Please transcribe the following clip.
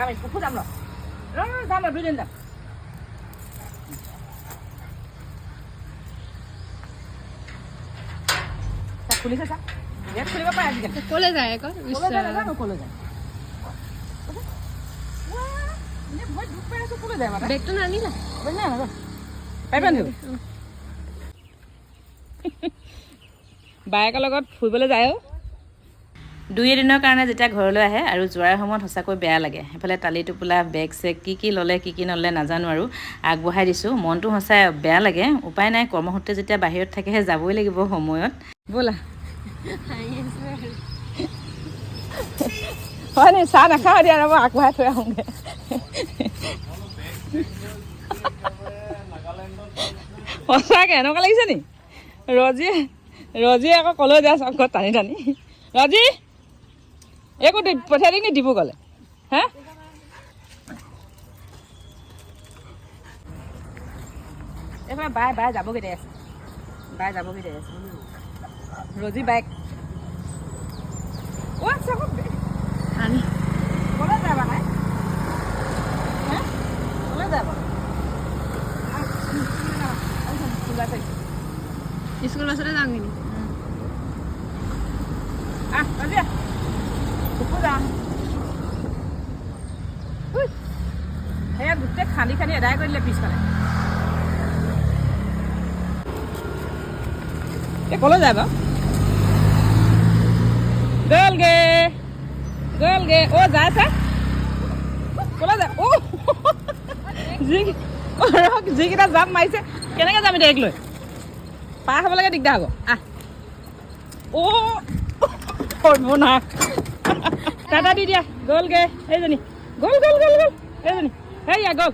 যাম পুখুৰ যাম যাম দুদিন যাম খুলিছে চা গেট খুলিব পাৰে আজিকালি ক'লে যায় আকৌ ক'লৈ যায় নাজানো ক'লৈ যায় মই দুখ পাই আছোঁ ক'লৈ যায় মানে বেগটো নানিলা পাৰিবা নেকি বায়েকৰ লগত ফুৰিবলৈ যায় দুই এদিনৰ কাৰণে যেতিয়া ঘৰলৈ আহে আৰু যোৱাৰ সময়ত সঁচাকৈ বেয়া লাগে সেইফালে টালি টোপোলা বেগ চেগ কি ল'লে কি নল'লে নাজানো আৰু আগবঢ়াই দিছোঁ মনটো সঁচাই বেয়া লাগে উপায় নাই কৰ্মসূত্ৰে যেতিয়া বাহিৰত থাকেহে যাবই লাগিব সময়ত ব'লা হয় নি চাহ নাখাওঁ দিয়া ৰ'ব আগবঢ়াই থৈ আহোঁগৈ সঁচাকৈ এনেকুৱা লাগিছে নি ৰজিয়ে আকৌ ক'লৈ যায় চকত টানি ৰজি একো পঠিয়াই দিম নি ডিব্ৰুগড়লৈ হে এইফালে বাই যাবগৈ দে আছে ৰজি বাইক আনি ক'লৈ যায় বা নাই হে ক'লৈ যায় বাৰু স্কুল বাছতে যাওঁ নেকি ৰজি পুখুৰ যাওঁ সেয়া গোটেই খান্দি এদাই কৰি দিলে পিছফালে এই ক'লৈ যায় বাৰু গ'লগে অ' যায় চা ক'লৈ যায় যিকেইটা জাপ মাৰিছে কেনেকৈ যাম এতিয়া লৈ পাৰ হ'বলৈকে দিগদাৰ হ'ব সৰ্বনাশ টাটা দি দিয়া গ'লগে সেইজনী গ'ল এইজনী সেয়া গ'ল